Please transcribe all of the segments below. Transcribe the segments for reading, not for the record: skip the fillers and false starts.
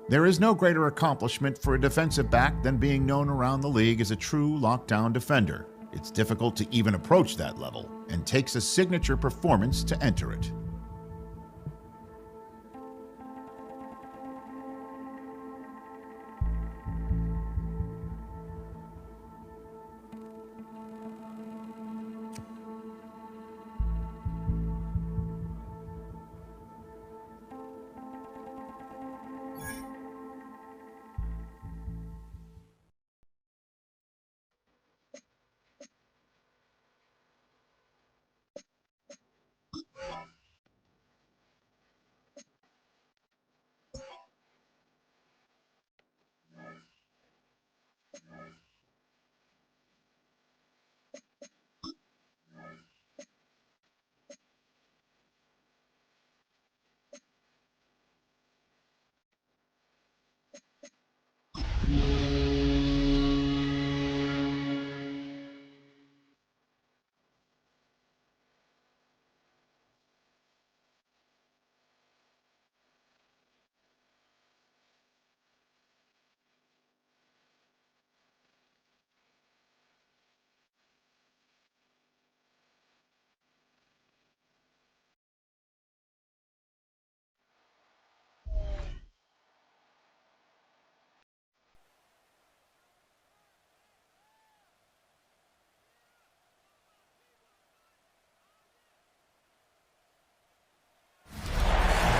There is no greater accomplishment for a defensive back than being known around the league as a true lockdown defender. It's difficult to even approach that level, and takes a signature performance to enter it.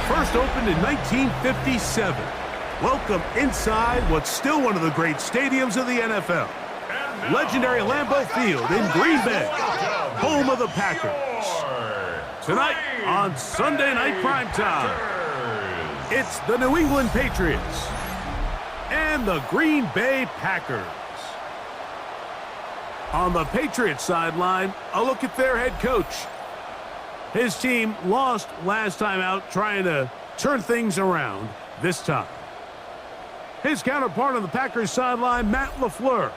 First opened in 1957. Welcome inside what's still one of the great stadiums of the NFL. Legendary Lambeau Field in Green Bay, home of the Packers. Tonight on Sunday Night Primetime, it's the New England Patriots and the Green Bay Packers. On the Patriots sideline, a look at their head coach. His team lost last time out, trying to turn things around this time. His counterpart on the Packers sideline, Matt LaFleur.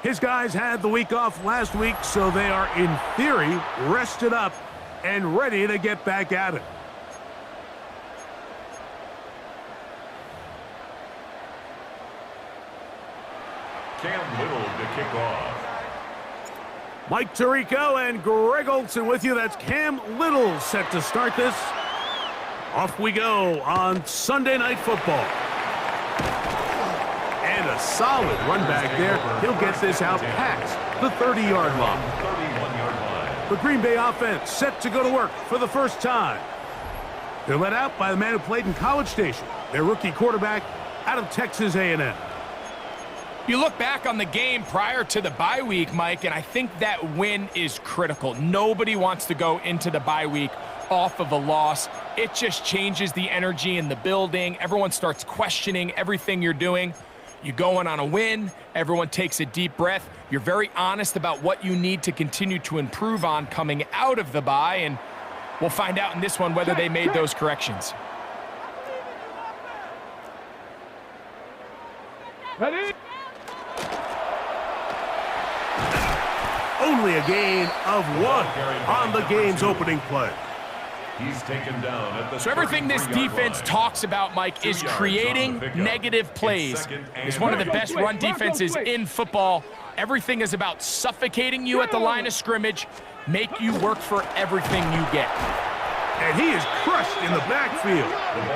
His guys had the week off last week, so they are, in theory, rested up and ready to get back at it. Cam Little to kick off. Mike Tirico and Greg Olson with you. That's Cam Little set to start this. Off we go on Sunday Night Football. And a solid run back there. He'll get this out past the 30-yard line. The Green Bay offense set to go to work for the first time. They're led out by the man who played in College Station, their rookie quarterback out of Texas A&M. You look back on the game prior to the bye week, Mike, and I think that win is critical. Nobody wants to go into the bye week off of a loss. It just changes the energy in the building. Everyone starts questioning everything you're doing. You go in on a win. Everyone takes a deep breath. You're very honest about what you need to continue to improve on coming out of the bye, and we'll find out in this one whether they made those corrections. Ready? Only a gain of 1 on the game's opening play. He's taken down at the So everything this defense talks about, Mike, is creating negative plays. It's one of the best run defenses in football. Everything is about suffocating you at the line of scrimmage, make you work for everything you get. And he is crushed in the backfield.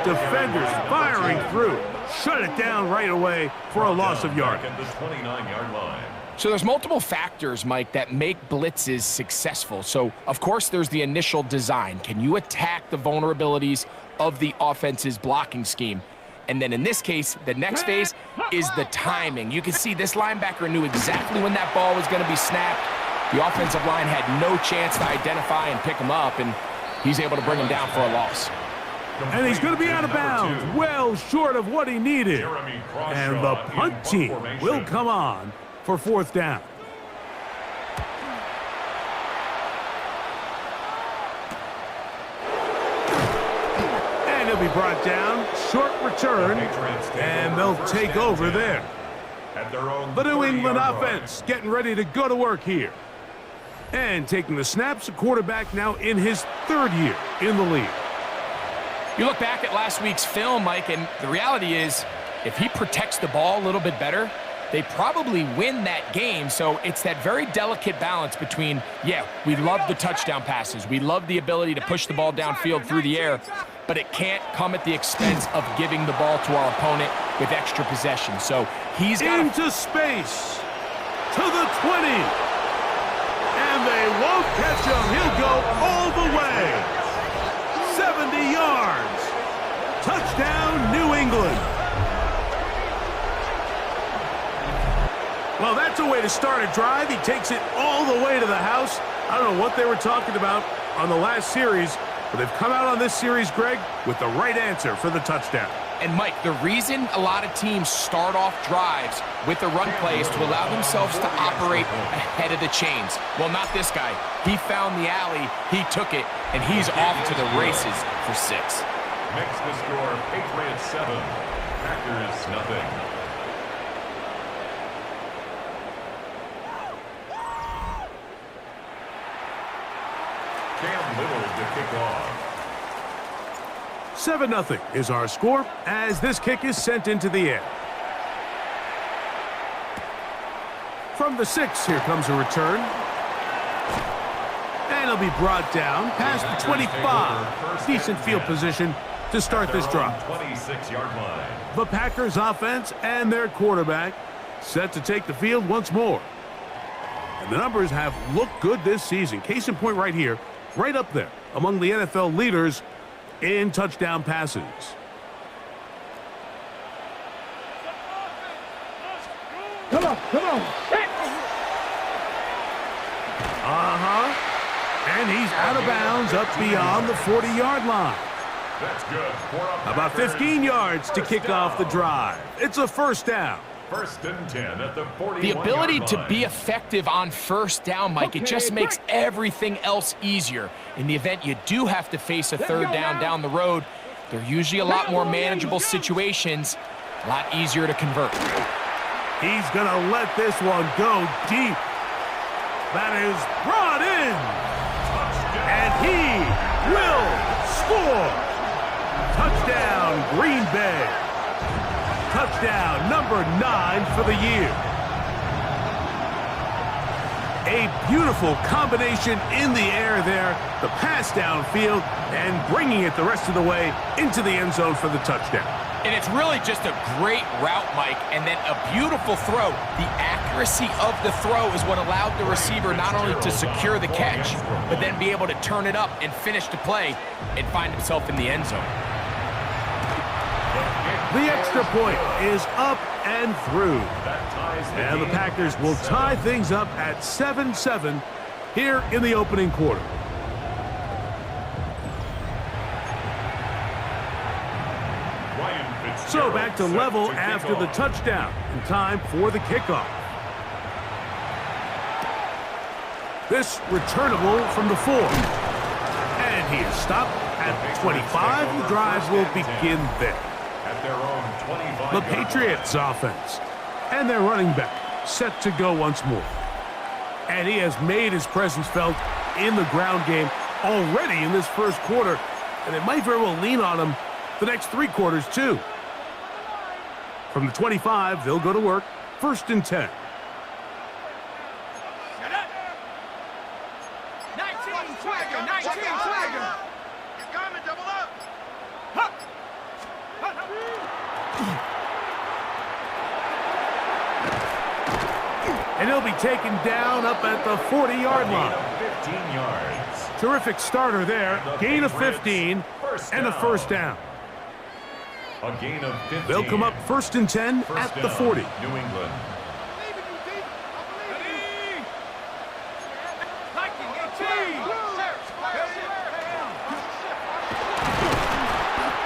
Defenders firing through. Shut it down right away for a loss of yardage. At the 29-yard line. So there's multiple factors, Mike, that make blitzes successful. So, of course, there's the initial design. Can you attack the vulnerabilities of the offense's blocking scheme? And then in this case, the next phase is the timing. You can see this linebacker knew exactly when that ball was going to be snapped. The offensive line had no chance to identify and pick him up, and he's able to bring him down for a loss. And he's going to be out of bounds, well short of what he needed. And the punt team will come on for 4th down. And he'll be brought down. Short return. And they'll take over there. The New England offense getting ready to go to work here. And taking the snaps, a quarterback now in his 3rd year in the league. You look back at last week's film, Mike, and the reality is, if he protects the ball a little bit better, they probably win that game. So it's that very delicate balance between, yeah, we love the touchdown passes. We love the ability to push the ball downfield through the air, but it can't come at the expense of giving the ball to our opponent with extra possession. So he's got into space to the 20. And they won't catch him. He'll go all the way. 70 yards. Touchdown, New England. Well, that's a way to start a drive. He takes it all the way to the house. I don't know what they were talking about on the last series, but they've come out on this series, Greg, with the right answer for the touchdown. And, Mike, the reason a lot of teams start off drives with the run play is to allow themselves to operate ahead of the chains. Well, not this guy. He found the alley, he took it, and he's off to the races for 6. Makes the score Patriots 7, Packers nothing. Cam Little to kick off. 7-0 is our score as this kick is sent into the air. From the 6, here comes a return. And it'll be brought down past the 25. Decent field position to start this drive. 26-yard line. The Packers offense and their quarterback set to take the field once more. And the numbers have looked good this season. Case in point right here, right up there among the NFL leaders in touchdown passes. Come on. And he's out of bounds up beyond the 40-yard line. That's good. About 15 yards to kick off the drive. It's a first down. 1st and 10 at the 41-yard The ability to line. be effective on first down, Mike, it just makes everything else easier. In the event you do have to face a third down the road, they're usually a lot more manageable situations, a lot easier to convert. He's going to let this one go deep. That is brought in. And he will score. Touchdown, Green Bay. Touchdown number 9 for the year. A beautiful combination in the air there. The pass downfield and bringing it the rest of the way into the end zone for the touchdown. And it's really just a great route, Mike, and then a beautiful throw. The accuracy of the throw is what allowed the receiver not only to secure the catch, but then be able to turn it up and finish the play and find himself in the end zone. The extra point is up and through. And the Packers will tie things up at 7-7 here in the opening quarter. So back to level after the touchdown in time for the kickoff. This returnable from the 4. And he is stopped at the 25. The drive will begin there. At their own 25. The Patriots offense and their running back set to go once more. And he has made his presence felt in the ground game already in this first quarter. And it might very well lean on him the next 3 quarters too. From the 25, they'll go to work. 1st and 10. 19 swagger. You got me, double up. And he'll be taken down up at the 40-yard line. 15 yards. Terrific starter there. Gain of 15 and a first down. A gain of 15. They'll come up 1st and 10 First at the down, 40. New England.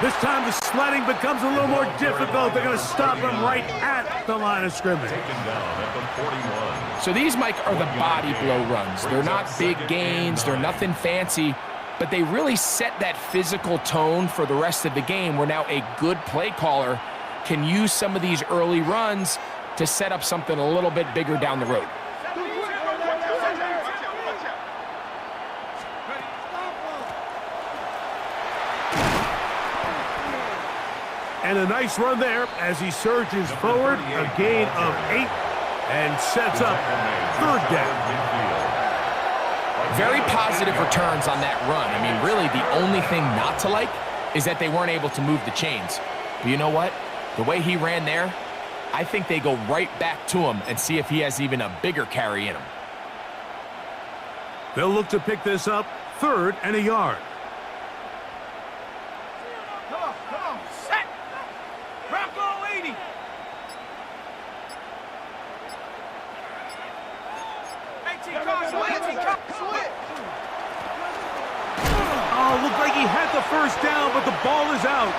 This time the sledding becomes a little more difficult. They're going to stop him right at the line of scrimmage. Taken down at the 41. So these, Mike, are the body blow runs. They're not big gains. They're nothing fancy. But they really set that physical tone for the rest of the game where now a good play caller can use some of these early runs to set up something a little bit bigger down the road. And a nice run there as he surges forward, a gain of 8, and sets up third down. Very positive returns on that run. I mean, really, the only thing not to like is that they weren't able to move the chains. But you know what? The way he ran there, I think they go right back to him and see if he has even a bigger carry in him. They'll look to pick this up, 3rd and a yard. Come on, set. Bronco 80. Oh, looked like he had the first down, but the ball is out.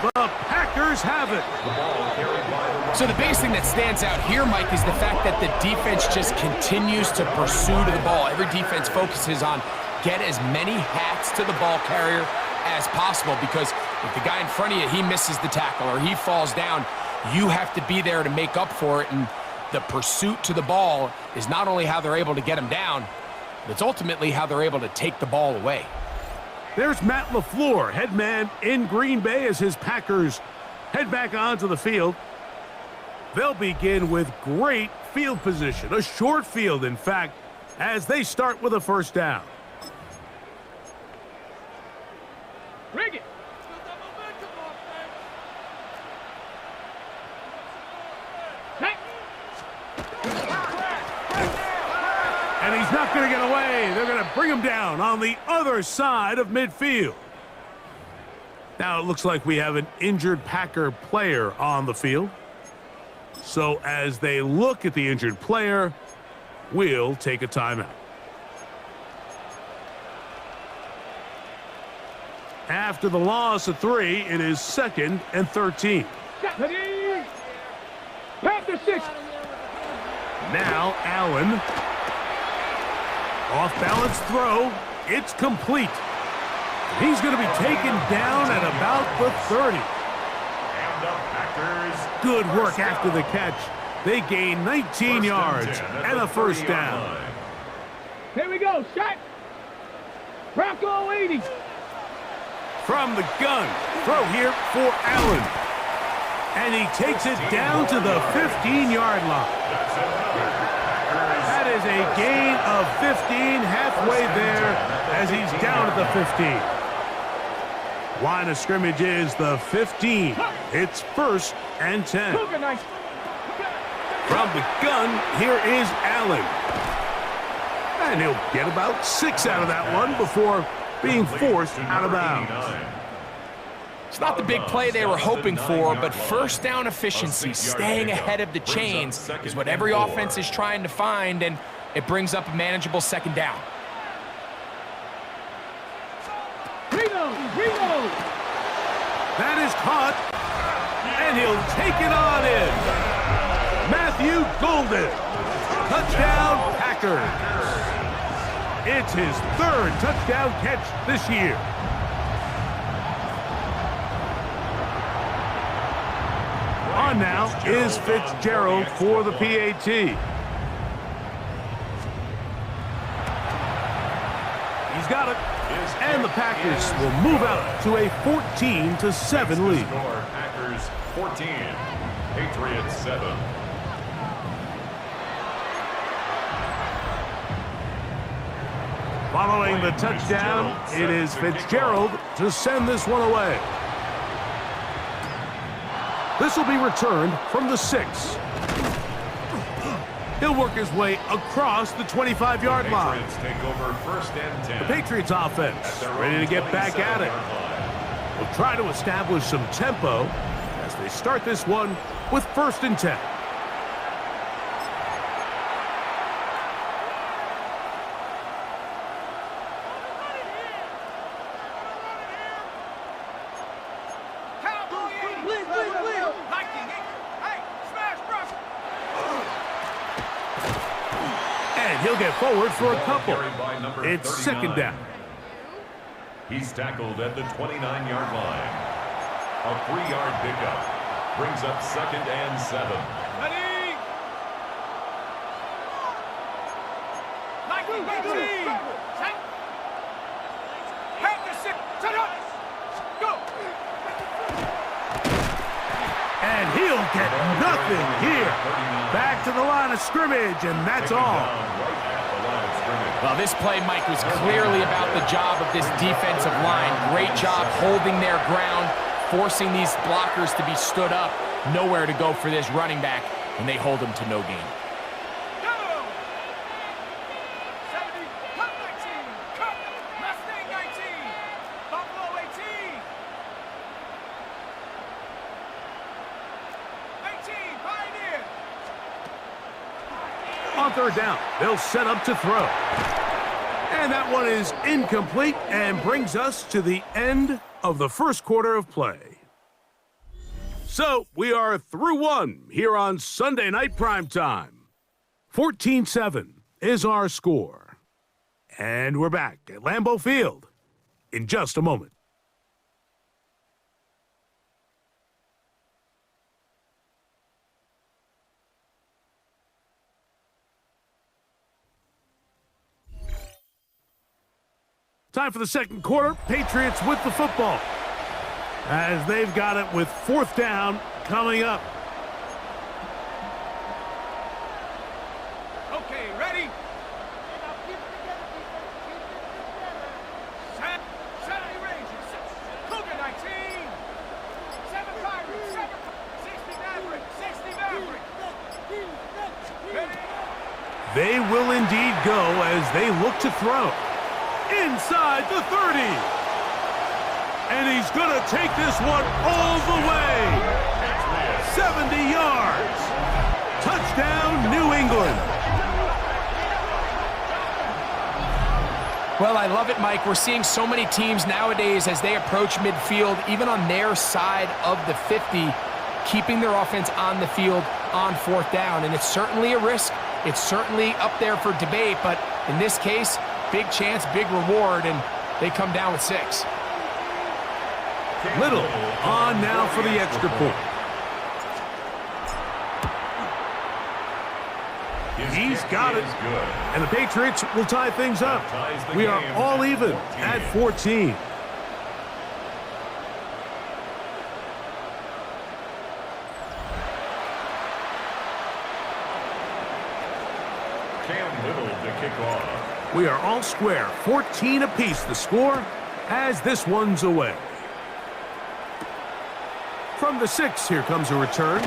The Packers have it. So the biggest thing that stands out here, Mike, is the fact that the defense just continues to pursue to the ball. Every defense focuses on get as many hats to the ball carrier as possible, because if the guy in front of you, he misses the tackle or he falls down, you have to be there to make up for it. And the pursuit to the ball is not only how they're able to get him down, but it's ultimately how they're able to take the ball away. There's Matt LaFleur, head man in Green Bay, as his Packers head back onto the field. They'll begin with great field position, a short field, in fact, as they start with a first down. Rig it. And he's not going to get away. They're going to bring him down on the other side of midfield. Now it looks like we have an injured Packer player on the field. So as they look at the injured player, we'll take a timeout. After the loss of 3, it is 2nd and 13. Packer 6. Now Allen. Off-balance throw. It's complete. He's going to be taken down at about the 30. Good work after the catch. They gain 19 yards and a first down. Here we go, shot. Bronco 80. From the gun, throw here for Allen. And he takes it down to the 15-yard line. That is a gain of 15, halfway there as he's down at the 15. Line of scrimmage is the 15. It's 1st and 10. From the gun, here is Allen. And he'll get about 6 out of that one before being forced out of bounds. It's not the big play they were hoping for, but first down efficiency, staying ahead of the chains, is what every offense is trying to find, and it brings up a manageable 2nd down. That is caught, and he'll take it on in. Matthew Golden, touchdown Packers. It's his 3rd touchdown catch this year. On now is Fitzgerald for the PAT. He's got it. And the Packers will move out to a 14-7 lead. Packers 14, Patriots 7. Following the touchdown, it is Fitzgerald to send this one away. This will be returned from the 6. He'll work his way across the 25-yard line. Take over 1st and 10. The Patriots offense ready to get back at it. We'll try to establish some tempo as they start this one with 1st and 10. He'll get forward for a couple. It's 2nd down. He's tackled at the 29-yard line. A 3-yard pickup brings up 2nd and 7. Ready? nothing here. Back to the line of scrimmage, and that's all. Well, this play, Mike, was clearly about the job of this defensive line. Great job holding their ground, forcing these blockers to be stood up. Nowhere to go for this running back, and they hold him to no gain. On third down, they'll set up to throw. And that one is incomplete and brings us to the end of the first quarter of play. So we are through one here on Sunday Night Primetime. 14-7 is our score. And we're back at Lambeau Field in just a moment. Time for the second quarter. Patriots with the football, as they've got it with fourth down coming up. Okay, ready? Set Rangers. Cougar 19. 7 Pirates. 60 Mavericks. 60 Mavericks. Ready? They will indeed go as they look to throw. Inside the 30. And he's going to take this one all the way. 70 yards. Touchdown, New England. Well, I love it, Mike. We're seeing so many teams nowadays as they approach midfield, even on their side of the 50, keeping their offense on the field on fourth down. And it's certainly a risk. It's certainly up there for debate, but in this case, big chance, big reward, and they come down with 6. Little on now for the extra point. He's got it. And the Patriots will tie things up. We are all even at 14. Cam Little to kick off. We are all square, 14 apiece the score as this one's away. From the 6, here comes a return.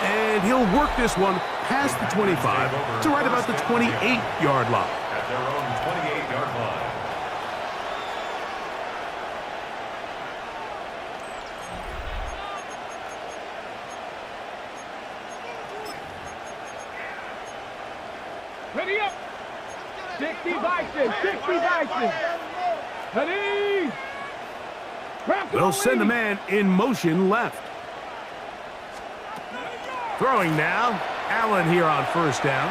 And he'll work this one past the 25 to right about the 28-yard line. At their own 28-yard line. Ready up. 60 Bison. 60 Bison. Ready. They'll send a man in motion left. Throwing now. Allen here on first down.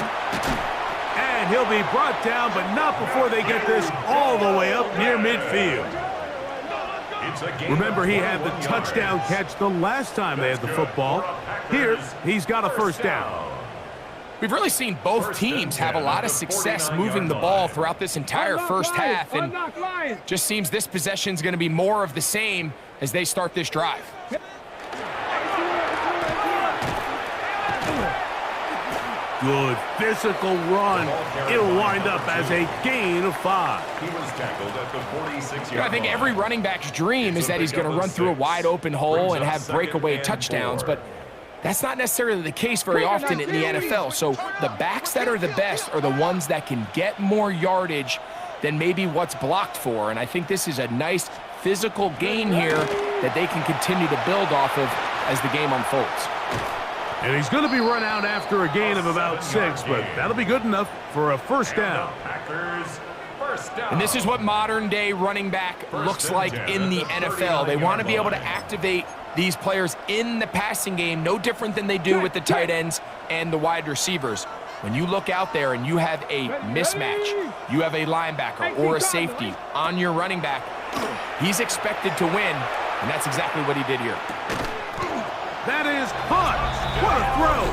And he'll be brought down, but not before they get this all the way up near midfield. Remember, he had the touchdown catch the last time they had the football. Here, he's got a first down. We've really seen both teams have a lot of success moving the ball throughout this entire first half, and just seems this possession is going to be more of the same as they start this drive. Good physical run. It'll wind up as a gain of 5. He was tackled at the 46-yard line. I think every running back's dream is that he's going to run through a wide open hole and have breakaway touchdowns, but that's not necessarily the case very often in the NFL. So the backs that are the best are the ones that can get more yardage than maybe what's blocked for. And I think this is a nice physical gain here that they can continue to build off of as the game unfolds. And he's going to be run out after a gain of about 6, but that'll be good enough for a first down. And this is what modern-day running back looks like in the NFL. They want to be able to activate these players in the passing game, no different than they do with the tight ends and the wide receivers. When you look out there and you have a mismatch, you have a linebacker or a safety on your running back, he's expected to win, and that's exactly what he did here. That is caught. What a throw.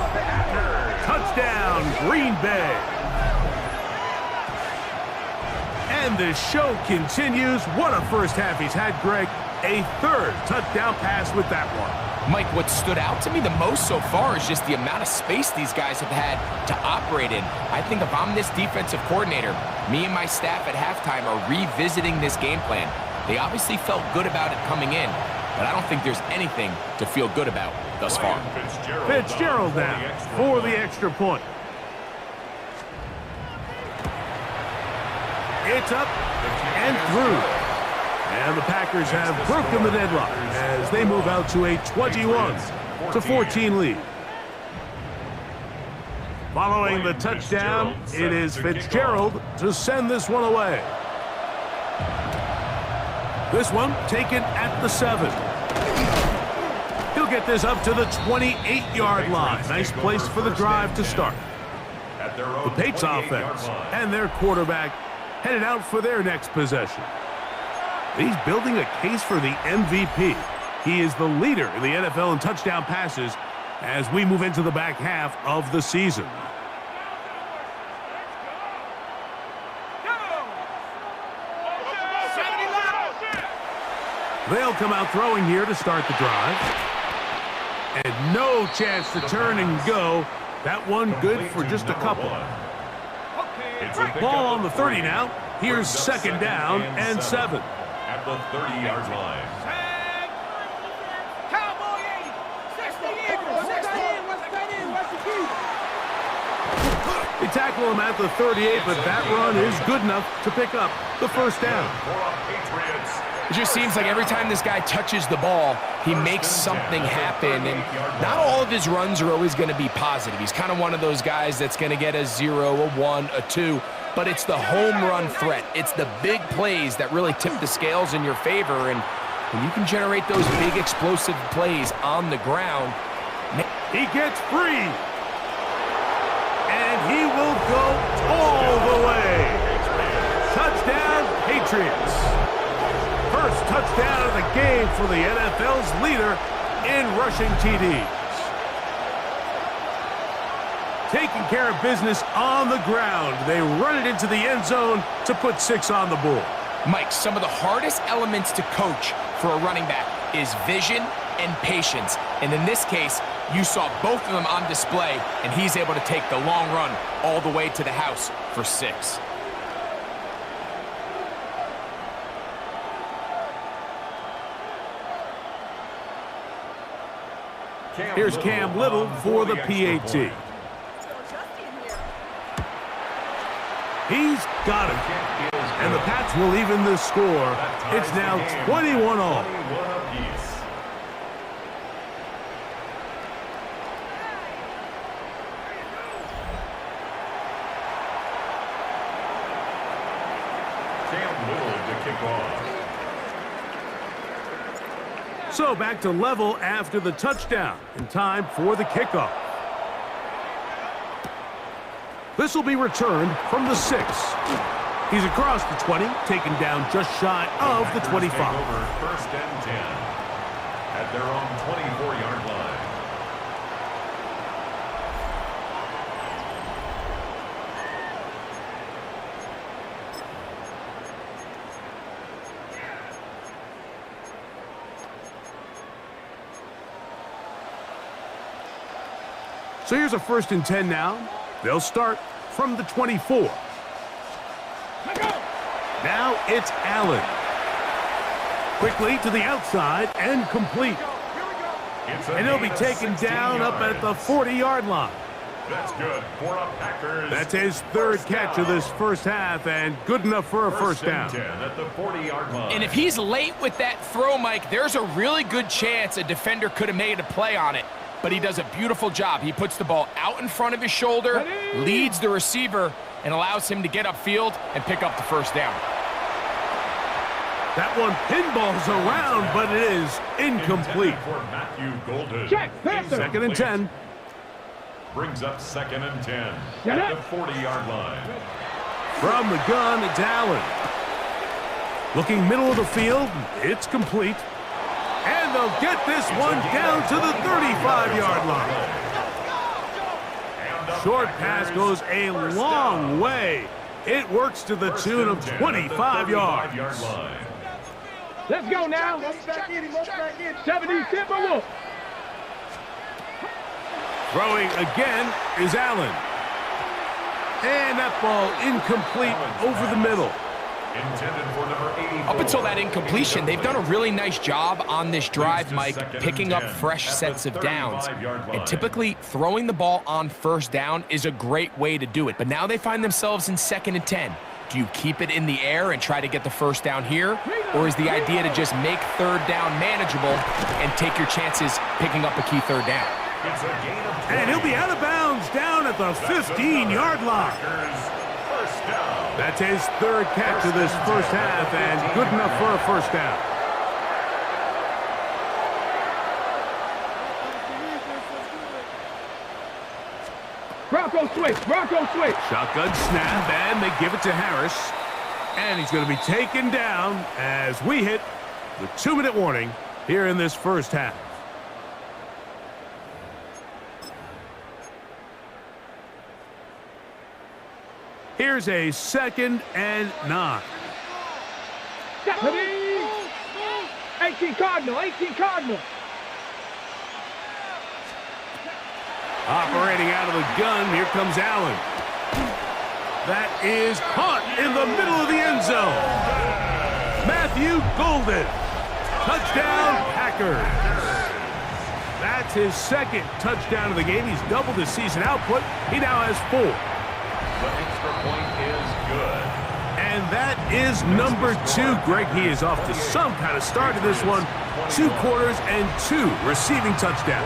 Touchdown, Green Bay. And the show continues. What a first half he's had, Greg. a third touchdown pass with that one. Mike, what stood out to me the most so far is just the amount of space these guys have had to operate in. I think if I'm this defensive coordinator, me and my staff at halftime are revisiting this game plan. They obviously felt good about it coming in, but I don't think there's anything to feel good about thus far. Fitzgerald now for the extra point. It's up and through. And the Packers have broken the deadlock as they move out to a 21-14 lead. Following the touchdown, it is Fitzgerald to send this one away. This one taken at the 7. He'll get this up to the 28-yard line. Nice place for the drive to start. The Patriots offense and their quarterback headed out for their next possession. He's building a case for the MVP. He is the leader in the NFL in touchdown passes as we move into the back half of the season. They'll come out throwing here to start the drive. And no chance to turn and go. That one good for just a couple. Ball on the 30 now. Here's second down and 7. At the 30-yard line. Cowboy 80. They tackle him at the 38, but that run is good enough to pick up the first down. It just seems like every time this guy touches the ball, he makes something happen, and not all of his runs are always going to be positive. He's kind of one of those guys that's going to get a 0, a 1, a 2, but it's the home run threat. It's the big plays that really tip the scales in your favor, and when you can generate those big explosive plays on the ground. He gets free, and he will go all the way. Touchdown, Patriots. First touchdown of the game for the NFL's leader in rushing TDs. Taking care of business on the ground. They run it into the end zone to put 6 on the board. Mike, some of the hardest elements to coach for a running back is vision and patience. And in this case, you saw both of them on display, and he's able to take the long run all the way to the house for 6. Here's Cam Little for the PAT. He's got it. And the Pats will even the score. It's now 21-all. Cam Little to kick off. So back to level after the touchdown. In time for the kickoff. This will be returned from the 6. He's across the 20, taken down just shy of the 25. Over first and 10 at their own 24-yard line. So here's a first and 10 now. They'll start from the 24. Now it's Allen. Quickly to the outside and complete. And he'll be taken down up at the 40-yard line. That's good for a Packers. That's his third catch of this first half and good enough for a first down. 10 at the 40-yard line. And if he's late with that throw, Mike, there's a really good chance a defender could have made a play on it. But he does a beautiful job. He puts the ball out in front of his shoulder, leads the receiver, and allows him to get upfield and pick up the first down. That one pinballs around, but it is incomplete. For Matthew Golden. Second and 10. Brings up second and 10 at the 40-yard line. From the gun, it's Allen. Looking middle of the field, it's complete. And they'll get this one down to the 35-yard line. Short pass goes a long way. It works to the tune of 25 yards. Let's go now. 70, tip or look. Throwing again is Allen. And that ball incomplete over the middle. Intended for number 84. Up until that incompletion, they've done a really nice job on this drive, Mike, picking up fresh sets of downs. And typically, throwing the ball on first down is a great way to do it. But now they find themselves in 2nd and 10. Do you keep it in the air and try to get the first down here? Or is the idea to just make 3rd down manageable and take your chances picking up a key 3rd down? It's a gain of 20. And he'll be out of bounds down at the 15-yard line. First down. That's his 3rd catch of this first half, and good enough for a first down. Bronco switch. Bronco switch. Shotgun snap, and they give it to Harris. And he's going to be taken down as we hit the 2-minute warning here in this first half. Here's a 2nd and 9. 18 Cardinal. 18 Cardinal. Operating out of the gun, here comes Allen. That is caught in the middle of the end zone. Matthew Golden. Touchdown, Packers. That's his 2nd touchdown of the game. He's doubled his season output. He now has 4. The extra point is good. And that is number 2. Greg, he is off to some kind of start in this one. 2 quarters and 2 receiving touchdowns.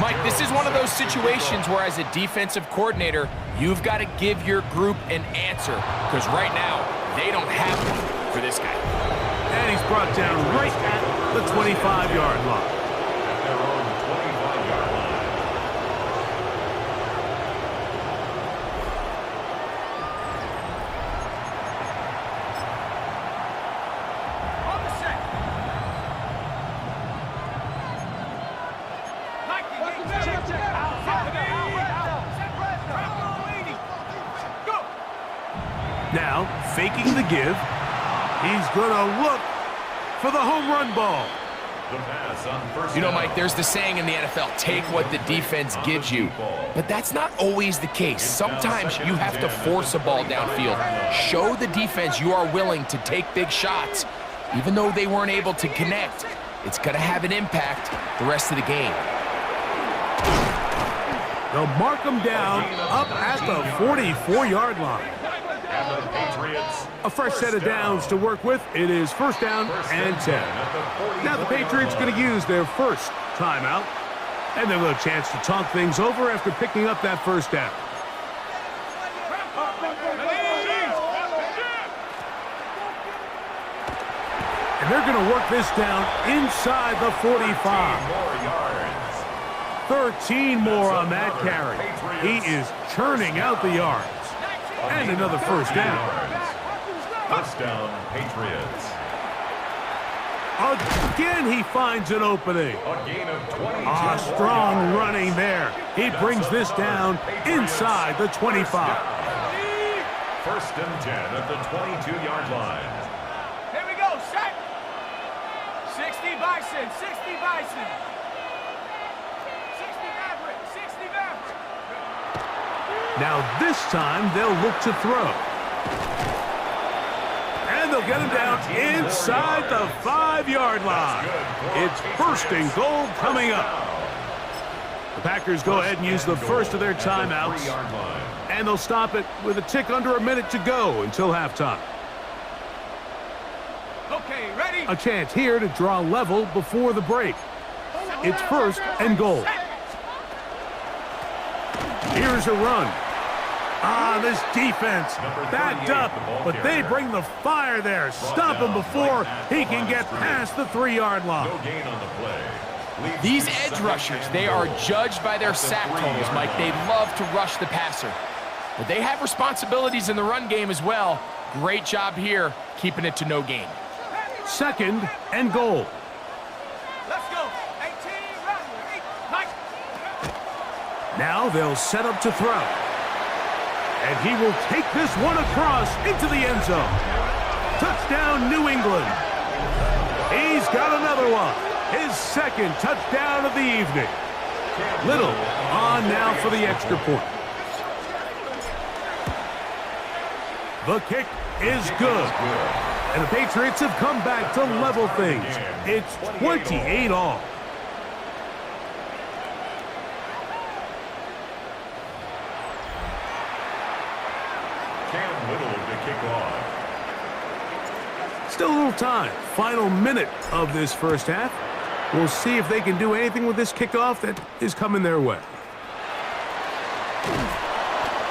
Mike, this is one of those situations where as a defensive coordinator, you've got to give your group an answer. Because right now, they don't have one for this guy. And he's brought down right at the 25-yard line. At their own 25-yard line. Now, faking the give, he's going to look for the home run ball. The pass on first You know, down. Mike, there's the saying in the NFL, take what the defense gives you. But that's not always the case. Sometimes you have to force a ball downfield. Show the defense you are willing to take big shots. Even though they weren't able to connect, it's going to have an impact the rest of the game. They'll mark him down up at the 44-yard line. And the Patriots. A fresh set of downs to work with. It is first down and 10. Now the Patriots going to use their first timeout. And they'll have a chance to talk things over after picking up that first down. And they're going to work this down inside the 45. 13 more on that carry. He is churning out the yards. And another first down. First down, Patriots. Again, he finds an opening. A gain of 22. Strong running there. He brings this down inside the 25. First and 10 at the 22-yard line. Here we go, set. 60 Bison, 60 Bison. 60 Maverick, 60 Maverick. Now this time they'll look to throw. And they'll get him down inside the 5-yard line. It's first and goal coming up. The Packers go ahead and use the first of their timeouts. And they'll stop it with a tick under a minute to go until halftime. Okay, ready? A chance here to draw level before the break. It's first and goal. Here's a run. This defense backed up, but they bring the fire there. Stop him before he can get past the 3-yard line. No gain on the play. These edge rushers, they are judged by their sack totals, Mike. They love to rush the passer. But they have responsibilities in the run game as well. Great job here, keeping it to no gain. Second and goal. Let's go. 18, run. 8, 9. Now they'll set up to throw. And he will take this one across into the end zone. Touchdown, New England. He's got another one. His second touchdown of the evening. Little on now for the extra point. The kick is good. And the Patriots have come back to level things. It's 28 all. Still a little time. Final minute of this first half. We'll see if they can do anything with this kickoff that is coming their way.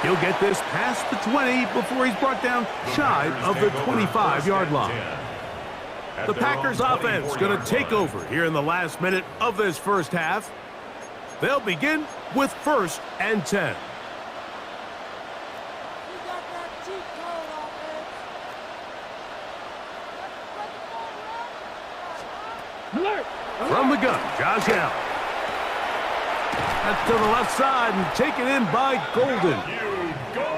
He'll get this past the 20 before he's brought down shy of the 25-yard line. The Packers offense going to take over here in the last minute of this first half. They'll begin with 1st and 10. From the gun, Josh Allen. That's to the left side and taken in by Golden.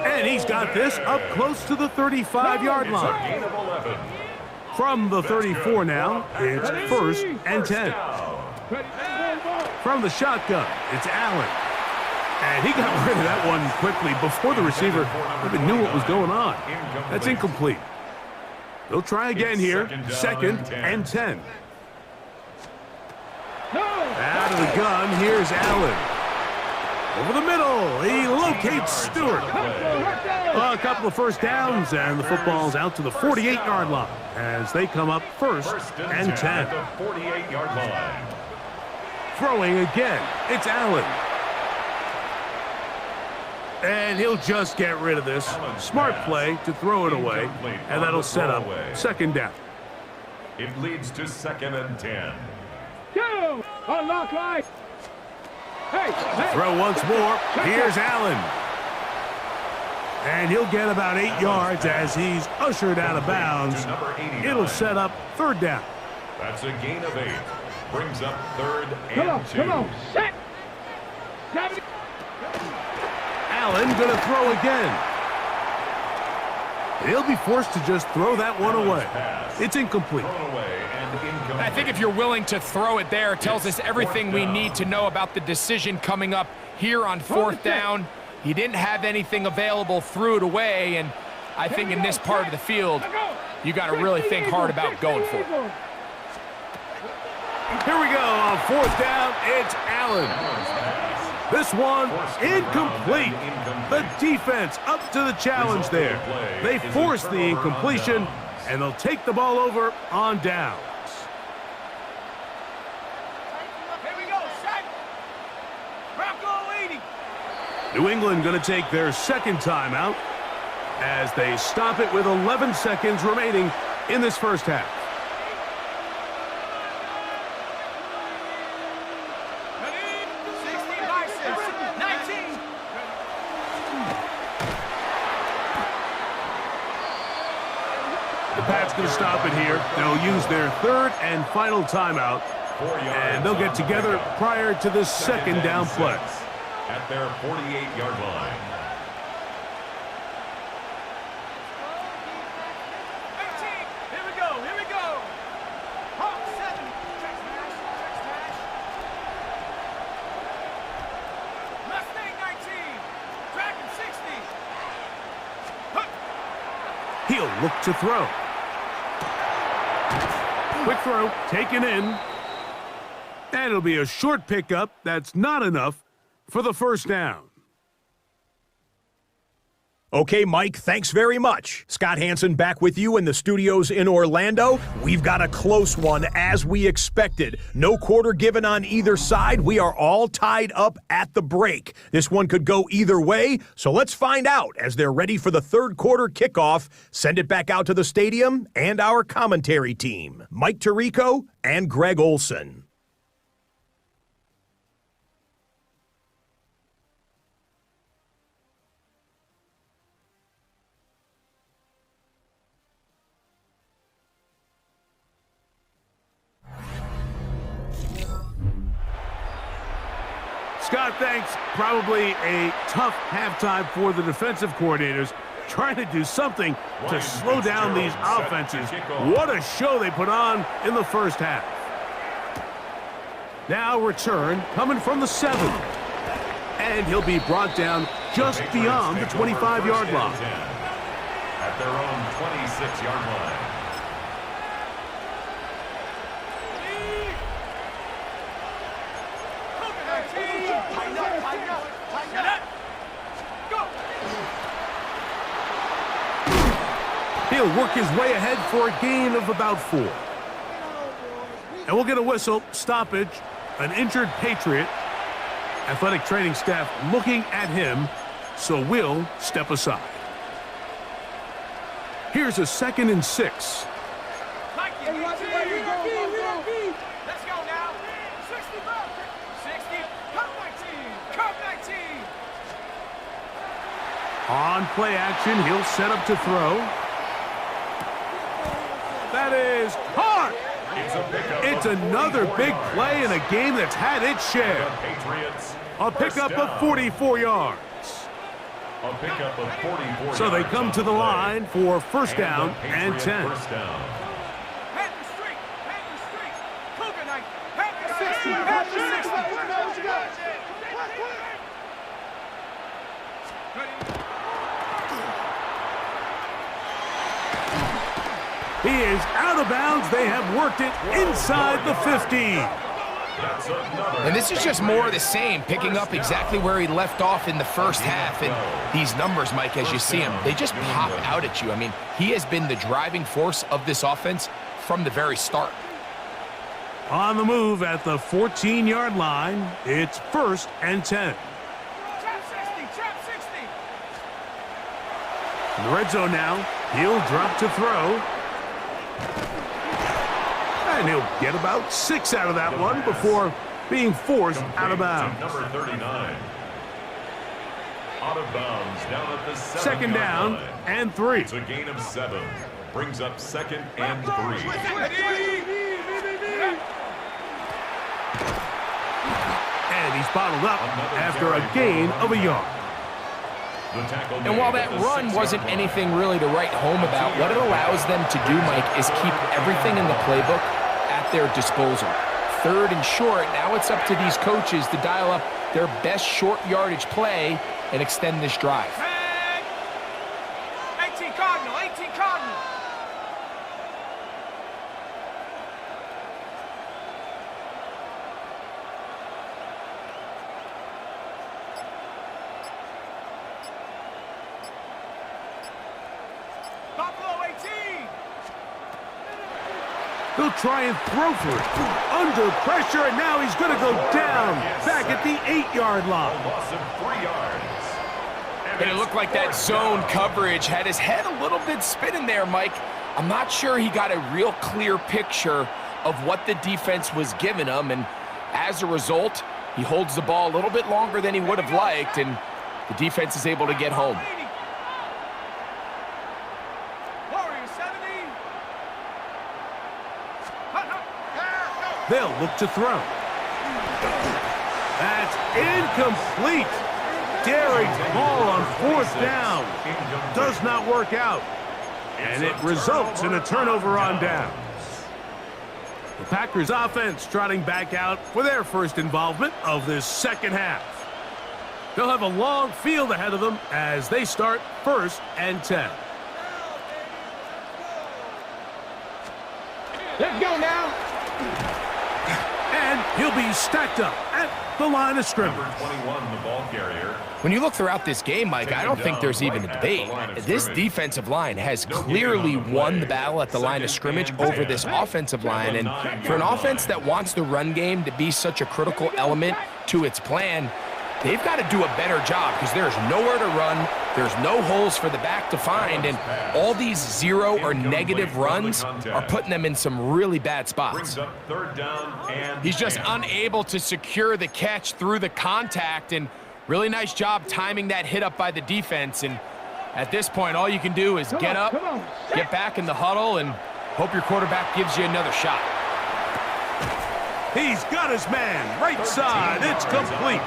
And he's got this up close to the 35-yard line. From the 34 now, it's 1st and 10. From the shotgun, it's Allen. And he got rid of that one quickly before the receiver even knew what was going on. That's incomplete. They'll try again here, 2nd and 10. Out of the gun, here's Allen. Over the middle, he locates Stewart. A couple of first downs, and the football's out to the 48-yard line as they come up 1st and 10. 48-yard line. Throwing again, it's Allen. And he'll just get rid of this. Smart play to throw it away, and that'll set up 2nd down. It leads to 2nd and 10. Unlock right. Throw once more. Here's Allen. And he'll get about 8 yards as he's ushered out of bounds. It'll set up 3rd down. That's a gain of 8. Brings up 3rd and 2. Come on, set. Allen gonna throw again. He'll be forced to just throw that one away. It's incomplete. I think if you're willing to throw it there, it tells us everything we need to know about the decision coming up here on 4th down. He didn't have anything available, threw it away, and I think in this part of the field, you got to really think hard about going for it. Here we go on 4th down. It's Allen. This one incomplete. The defense up to the challenge there. They force the incompletion, and they'll take the ball over on downs. New England going to take their 2nd timeout as they stop it with 11 seconds remaining in this first half. The Pats going to stop it here. They'll use their 3rd and final timeout, and they'll get together prior to the 2nd down play. At their 48-yard line. 18. Here we go. Here we go. Hawk 7. Check smash. Mustang 19. Dragon 60. He'll look to throw. Quick throw, taken in. And it'll be a short pickup. That's not enough for the 1st down. Okay, Mike, thanks very much. Scott Hansen back with you in the studios in Orlando. We've got a close one, as we expected. No quarter given on either side. We are all tied up at the break. This one could go either way, so let's find out as they're ready for the 3rd quarter kickoff. Send it back out to the stadium and our commentary team, Mike Tirico and Greg Olson. Scott, thanks. Probably a tough halftime for the defensive coordinators. trying to do something to slow down these offenses. What a show they put on in the first half. Now return coming from the 7. And he'll be brought down just beyond the 25-yard line. At their own 26-yard line. He'll work his way ahead for a gain of about 4. And we'll get a whistle, stoppage, an injured Patriot. Athletic training staff looking at him, so we'll step aside. Here's a 2nd and 6. Let's go now. 65. 60. Come 19. Come 19. On play action, he'll set up to throw. That is caught. It's another big play in a game that's had its share. A pickup of 44 yards. So they come to the line for first down and 10. He is out of bounds. They have worked it inside the 15. And this is just more of the same, picking up exactly where he left off in the first half. And these numbers, Mike, as you see them, they just pop out at you. I mean, he has been the driving force of this offense from the very start. On the move at the 14-yard line, it's 1st and 10. Trap 60. Trap 60. In the red zone now, he'll drop to throw. And he'll get about 6 out of that one before being forced out of bounds. Number 39. Out of bounds down at the 2nd down line. and 3. It's a gain of 7. Brings up 2nd and 3. And he's bottled up after a gain of a yard. And while that run wasn't anything really to write home about, what it allows them to do, Mike, is keep everything in the playbook at their disposal. 3rd and short, now it's up to these coaches to dial up their best short yardage play and extend this drive. 18 Cardinal. 18 Cardinal. Buffalo 18. He'll try and throw for it. Under pressure, and now he's going to go down back at the 8-yard line. Loss of 3 yards. And it looked like that zone coverage had his head a little bit spinning there, Mike. I'm not sure he got a real clear picture of what the defense was giving him, and as a result, he holds the ball a little bit longer than he would have liked, and the defense is able to get home. Warriors 70. They'll look to throw. That's incomplete. Derrick's ball on 4th down does not work out, and it results in a turnover on downs. The Packers offense trotting back out for their first involvement of this second half. They'll have a long field ahead of them as they start 1st and 10. Let's go now. And he'll be stacked up at the line of scrimmage. Number 21, the ball carrier. When you look throughout this game, Mike, I don't think there's even a debate. This defensive line has clearly won the battle at the line of scrimmage over this offensive line. And for an offense that wants the run game to be such a critical element to its plan, they've got to do a better job because there's nowhere to run. There's no holes for the back to find. And all these 0 or negative runs are putting them in some really bad spots. Brings up 3rd down and He's just unable to secure the catch through the contact, and really nice job timing that hit up by the defense. And at this point, all you can do is get up, get back in the huddle, and hope your quarterback gives you another shot. He's got his man right side. It's complete.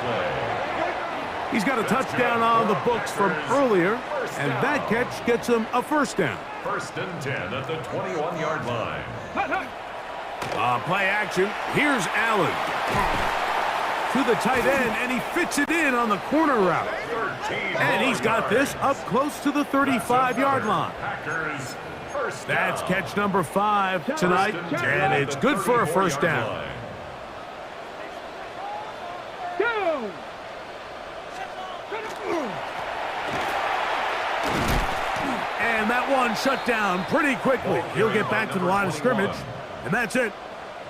He's got a touchdown on the books from earlier, And that catch gets him a first down. 1st and 10 at the 21-yard line. On play action, here's Allen. To the tight end, and he fits it in on the corner route. And he's got this up close to the 35-yard line. Packers first down. That's catch number 5 tonight, and it's good for a first down. And that one shut down pretty quickly. He'll get back to the line of scrimmage, and that's it.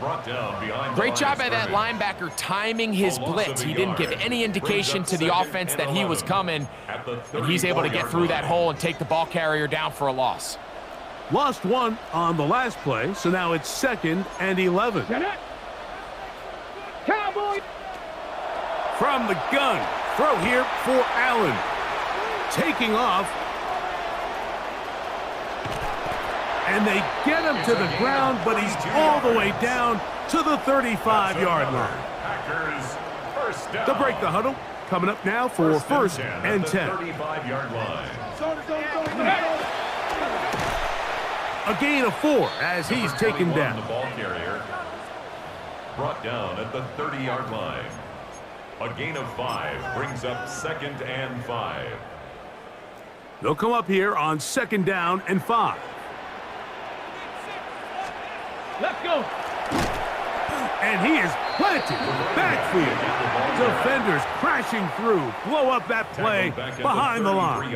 Brought down behind Great job by that linebacker timing his blitz. He didn't give any indication to the offense that he was coming, and he's able to get through that hole and take the ball carrier down for a loss. Lost one on the last play, so now it's 2nd and 11. Cowboy! From the gun, throw here for Allen. Taking off. And they get him to the ground, but he's all the way down to the 35-yard line. Packers first down. To break the huddle, coming up now for 1st and 10. 35-yard line. A gain of 4 as he's taken down. The ball carrier brought down at the 30-yard line. A gain of 5 brings up 2nd and 5. They'll come up here on 2nd down and 5. Let's go! And he is planted backfield. Defenders crashing through, blow up that play behind the line.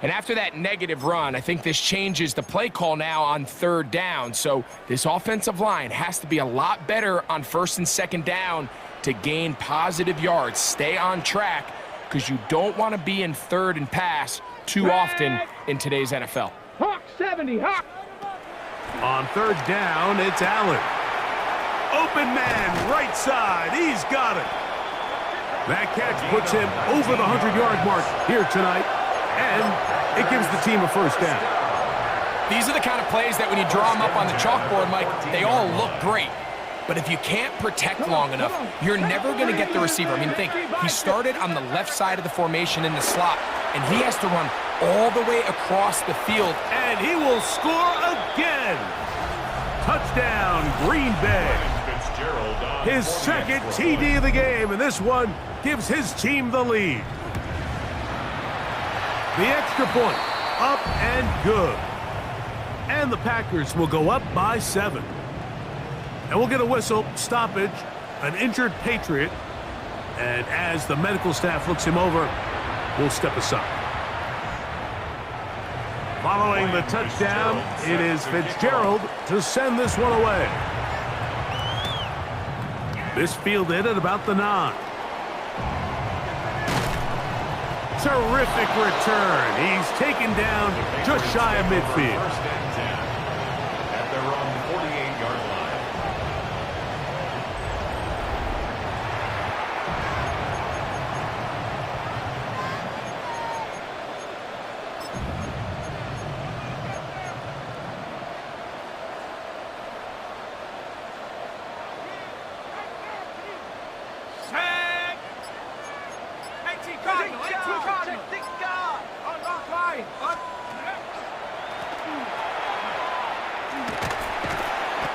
And after that negative run, I think this changes the play call now on 3rd down. So this offensive line has to be a lot better on 1st and 2nd down to gain positive yards. Stay on track because you don't want to be in 3rd and pass too often in today's NFL. Hawk 70, Hawk! On 3rd down, it's Allen. Open man, right side. He's got it. That catch puts him over the 100-yard mark here tonight, and it gives the team a first down. These are the kind of plays that when you draw them up on the chalkboard, Mike, they all look great. But if you can't protect long enough, you're never going to get the receiver. I mean, think, he started on the left side of the formation in the slot, and he has to run all the way across the field. And he will score again. Touchdown, Green Bay. His 2nd TD of the game, and this one gives his team the lead. The extra point, up and good. And the Packers will go up by 7. And we'll get a whistle, stoppage, an injured Patriot. And as the medical staff looks him over, we'll step aside. Following the touchdown, it is Fitzgerald to send this one away. This fielded at about the 9. Terrific return. He's taken down just shy of midfield. 1st and 10 at their own 48-yard line.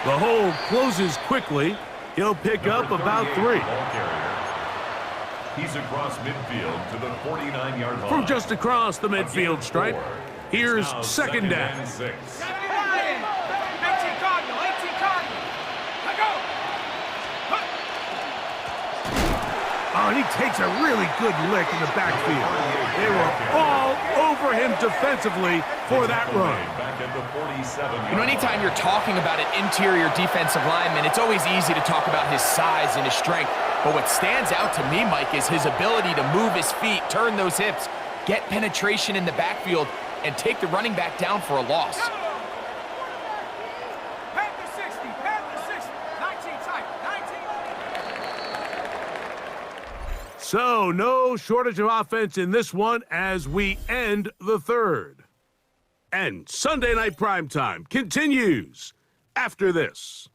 The hole closes quickly. He'll pick up about 3. He's across midfield to the 49-yard line. From just across the midfield stripe, here's 2nd down. 18 Cardinal, 18 Cardinal. Let go. Oh, and he takes a really good lick in the backfield. They were all over him defensively for that run. You know, anytime you're talking about an interior defensive lineman, it's always easy to talk about his size and his strength. But what stands out to me, Mike, is his ability to move his feet, turn those hips, get penetration in the backfield, and take the running back down for a loss. Panther 60, Panther 60. 19 tight, 19. So, no shortage of offense in this one as we end the 3rd. And Sunday Night Primetime continues after this.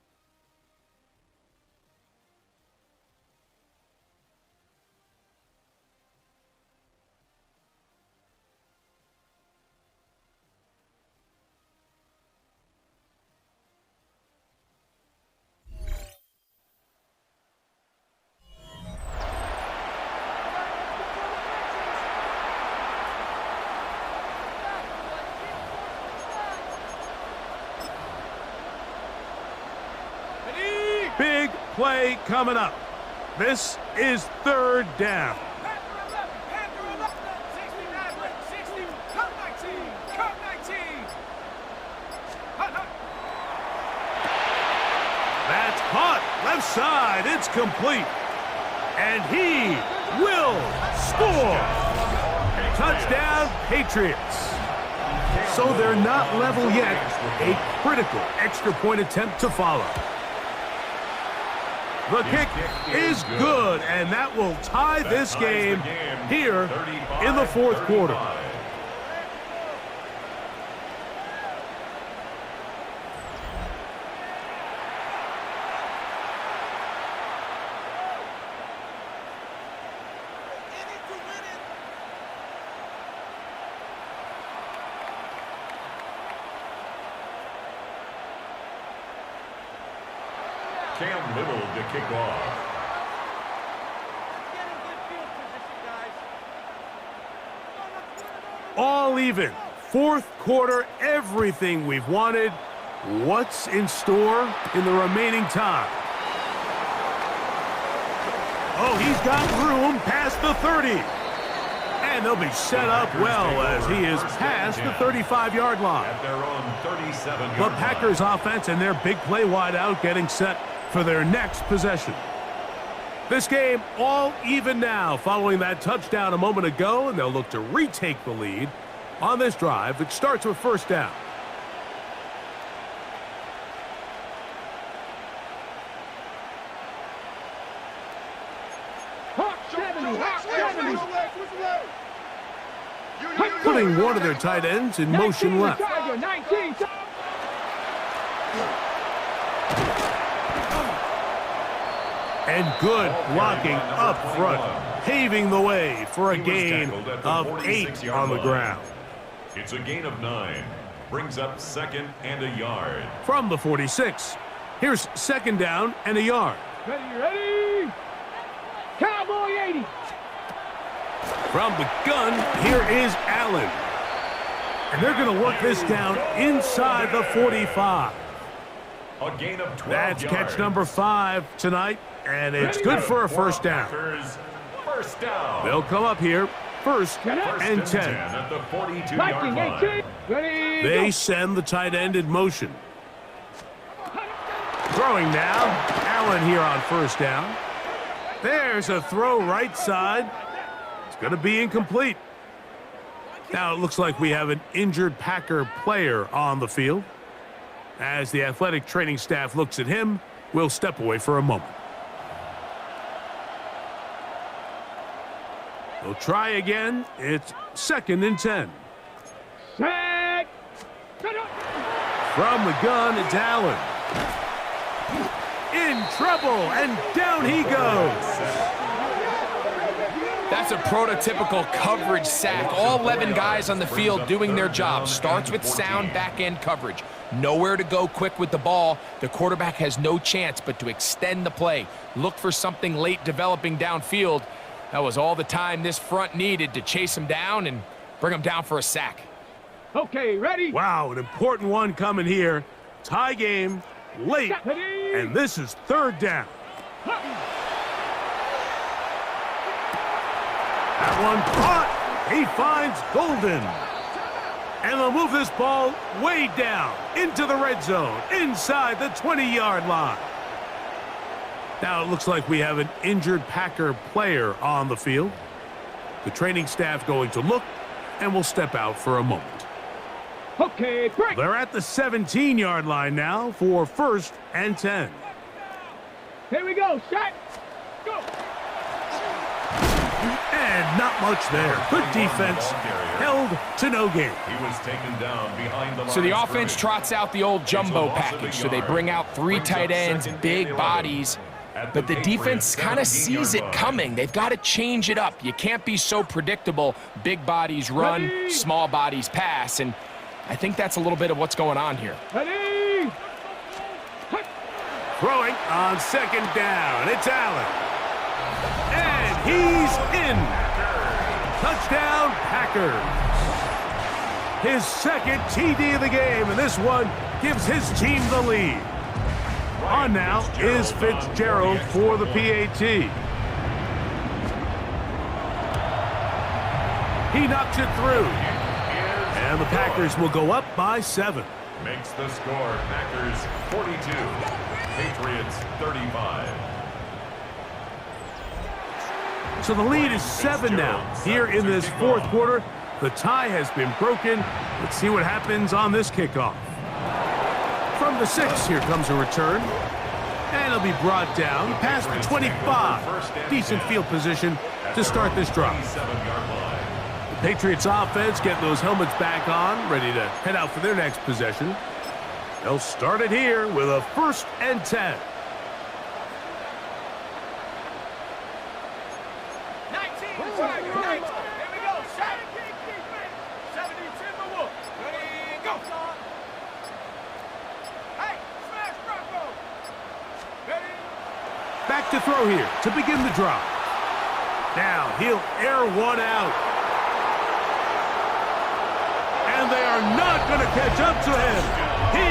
play coming up. This is third down. That's caught. Left side. It's complete. And he will score. Touchdown, Patriots. So they're not level yet. A critical extra point attempt to follow. The kick is good, and that will tie this game here in the fourth quarter. Cam Little to kick off. All even. Fourth quarter, everything we've wanted. What's in store in the remaining time? Oh, he's got room past the 30. And they'll be set up well as he is past the 35-yard line. At their own 37-yard The Packers offense and their big play wideout getting set for their next possession. This game all even now following that touchdown a moment ago, and they'll look to retake the lead on this drive. It starts with first down. Putting one of their tight ends in motion left. And good blocking up front, paving the way for a gain of 8 on the ground. It's a gain of 9. Brings up 2nd and a yard. From the 46, here's 2nd down and a yard. Ready? Cowboy 80. From the gun, here is Allen. And they're going to work this down inside the 45. A gain of 12 That's yards. catch number 5 tonight, and it's good for a first down. First down. They'll come up here, first and 10. At the 42-yard line. Ready? They send the tight end in motion. Throwing now, Allen here on first down. There's a throw right side. It's going to be incomplete. Now it looks like we have an injured Packer player on the field. As the athletic training staff looks at him, we'll step away for a moment. We'll try again. It's 2nd and 10. Sack. From the gun, it's Allen. In trouble, and down he goes. That's a prototypical coverage sack. All 11 guys on the field doing their job. Starts with sound back-end coverage. Nowhere to go quick with the ball. The quarterback has no chance but to extend the play. Look for something late developing downfield. That was all the time this front needed to chase him down and bring him down for a sack. Okay, ready? Wow, an important one coming here. Tie game, late, and this is 3rd down. That one caught. He finds Golden. And they'll move this ball way down into the red zone, inside the 20-yard line. Now it looks like we have an injured Packer player on the field. The training staff going to look, and will step out for a moment. Okay, break. They're at the 17-yard line now for 1st and 10. Here we go. Shot. Go. And not much there. Good defense. Held to no gain. He was taken down behind the line. So the offense trots out the old jumbo package. So they bring out 3 tight ends, big bodies. But the defense kind of sees it coming. They've got to change it up. You can't be so predictable. Big bodies run, small bodies pass. And I think that's a little bit of what's going on here. Ready? Throwing on 2nd down. It's Allen. And he's in. Touchdown, Packers. His 2nd TD of the game, and this one gives his team the lead. On now is Fitzgerald for the PAT. He knocks it through. And the Packers will go up by 7. Makes the score Packers 42, Patriots 35. So the lead is 7 now. Here in this fourth quarter, the tie has been broken. Let's see what happens on this kickoff. From the 6, here comes a return. And it'll be brought down past the 25. Decent field position to start this drive. The Patriots offense getting those helmets back on, ready to head out for their next possession. They'll start it here with a 1st and 10. 19. Here we go. Set. 70 Timberwolves. Ready, go. Hey, smash Bronco. Ready. Back to throw here to begin the drive. Now he'll air one out. And they are not going to catch up to him. He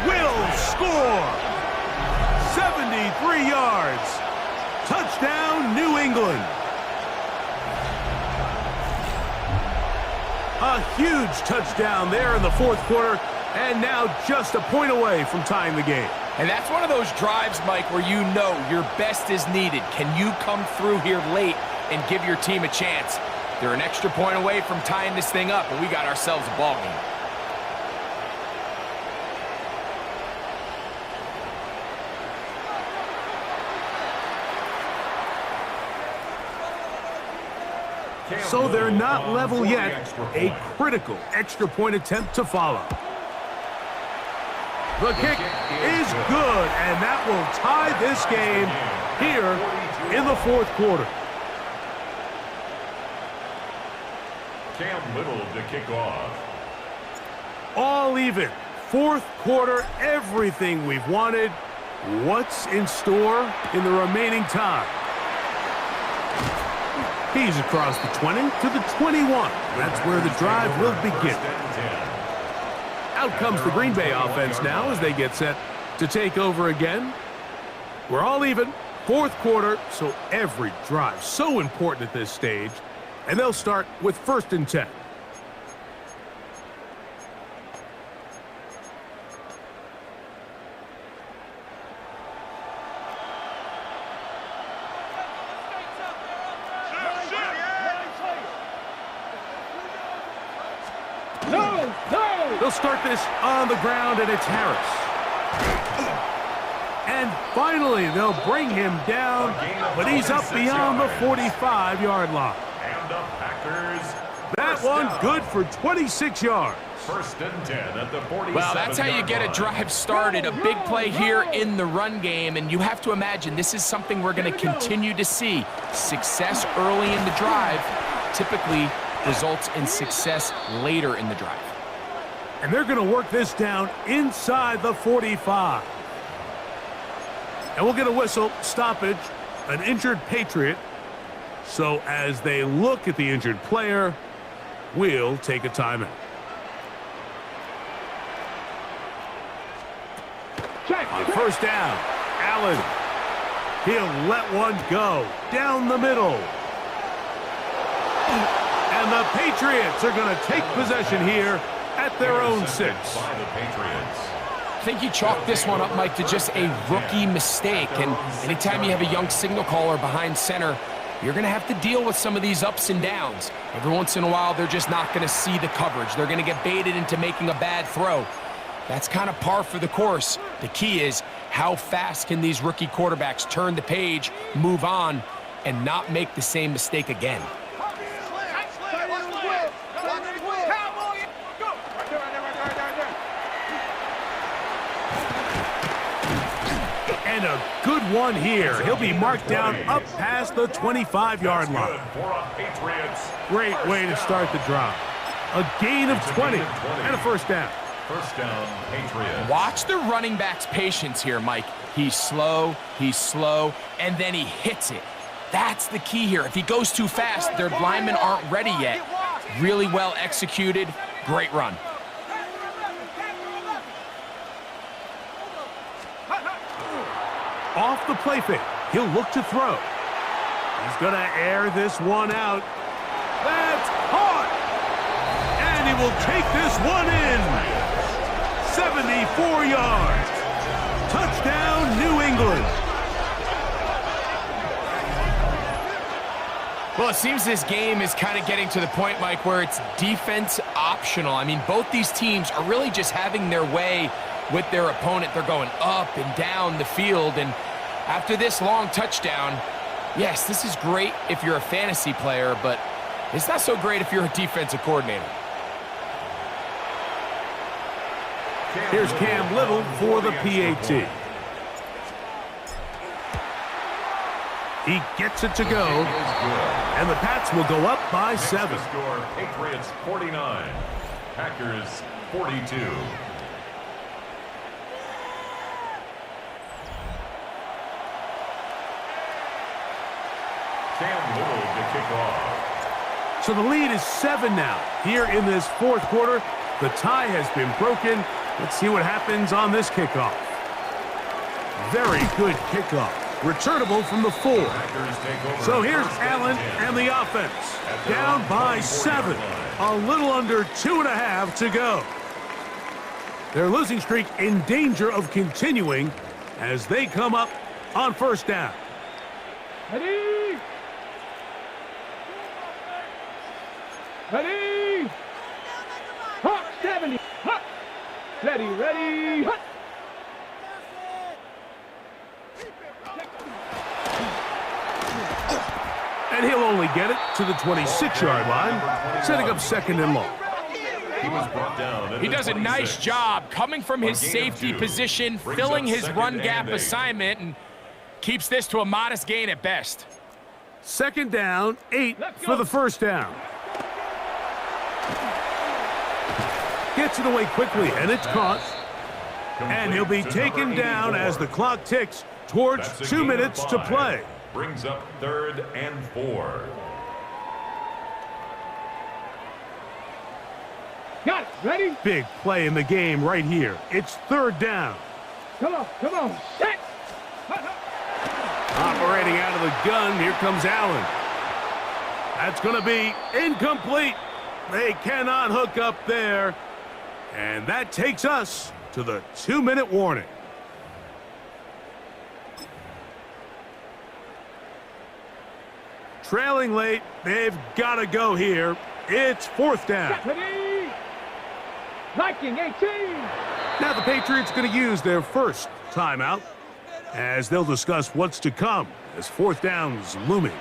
will score. 73 yards. Touchdown, New England. A huge touchdown there in the fourth quarter, and now just a point away from tying the game. And that's one of those drives, Mike, where you know your best is needed. Can you come through here late and give your team a chance? They're an extra point away from tying this thing up, and we got ourselves a ball game. So they're not level yet. A critical extra point attempt to follow. The kick is good, and that will tie this game here in the fourth quarter. Cam Little to kick off. All even. Fourth quarter, everything we've wanted. What's in store in the remaining time? He's across the 20 to the 21. That's where the drive will begin. Out comes the Green Bay offense now as they get set to take over again. We're all even. Fourth quarter, so every drive so important at this stage. And they'll start with 1st and 10. They'll start this on the ground, and it's Harris. And finally, they'll bring him down, but he's up beyond the 45-yard line. And the Packers. That one good for 26 yards. 1st and 10 at the 47. Well, that's how you get a drive started. A big play here in the run game, and you have to imagine this is something we're going to continue to see. Success early in the drive typically results in success later in the drive. And they're going to work this down inside the 45. And we'll get a whistle, stoppage, an injured Patriot. So as they look at the injured player, we'll take a timeout. On 1st down, Allen. He'll let one go down the middle. And the Patriots are going to take possession here at their own 6. I think you chalk this one up, Mike, to just a rookie mistake. And anytime you have a young signal caller behind center, you're going to have to deal with some of these ups and downs. Every once in a while, they're just not going to see the coverage. They're going to get baited into making a bad throw. That's kind of par for the course. The key is how fast can these rookie quarterbacks turn the page, move on, and not make the same mistake again. And a good one here. He'll be marked down up past the 25-yard line. Great way to start the drive. A gain of 20 and a 1st down. 1st down, Patriots. Watch the running back's patience here, Mike. He's slow, and then he hits it. That's the key here. If he goes too fast, their linemen aren't ready yet. Really well executed. Great run. Off the play fake. He'll look to throw. He's going to air this one out. That's caught. And he will take this one in. 74 yards. Touchdown, New England. Well, it seems this game is kind of getting to the point, Mike, where it's defense optional. I mean, both these teams are really just having their way with their opponent. They're going up and down the field, and after this long touchdown, yes, this is great if you're a fantasy player, but it's not so great if you're a defensive coordinator. Here's Cam Little for the PAT. He gets it to go, and the Pats will go up by 7. Score, Patriots 49, Packers 42. Cam Little to kick off. So the lead is 7 now. Here in this fourth quarter, the tie has been broken. Let's see what happens on this kickoff. Very good kickoff. Returnable from the 4. So here's Allen and the offense. Down by 7. A little under 2.5 to go. Their losing streak in danger of continuing as they come up on first down. Ready? Ready? Hawk 70. Hawk. Ready, ready. Hawk. And he'll only get it to the 26-yard line, setting up second and long. He was brought down at He the does a 26. nice job coming from his safety position, filling his run gap assignment, and keeps this to a modest gain at best. Second down, 8 for the first down. Gets it away quickly, and it's caught. And he'll be taken down as the clock ticks towards 2 minutes to play. Brings up 3rd and 4. Got it. Ready? Big play in the game right here. It's 3rd down. Come on, come on. Set. Operating out of the gun, here comes Allen. That's going to be incomplete. They cannot hook up there. And that takes us to the 2-minute warning. Trailing late, they've got to go here. It's 4th down. Ready? Viking 18. Now the Patriots going to use their first timeout as they'll discuss what's to come as 4th down's looming.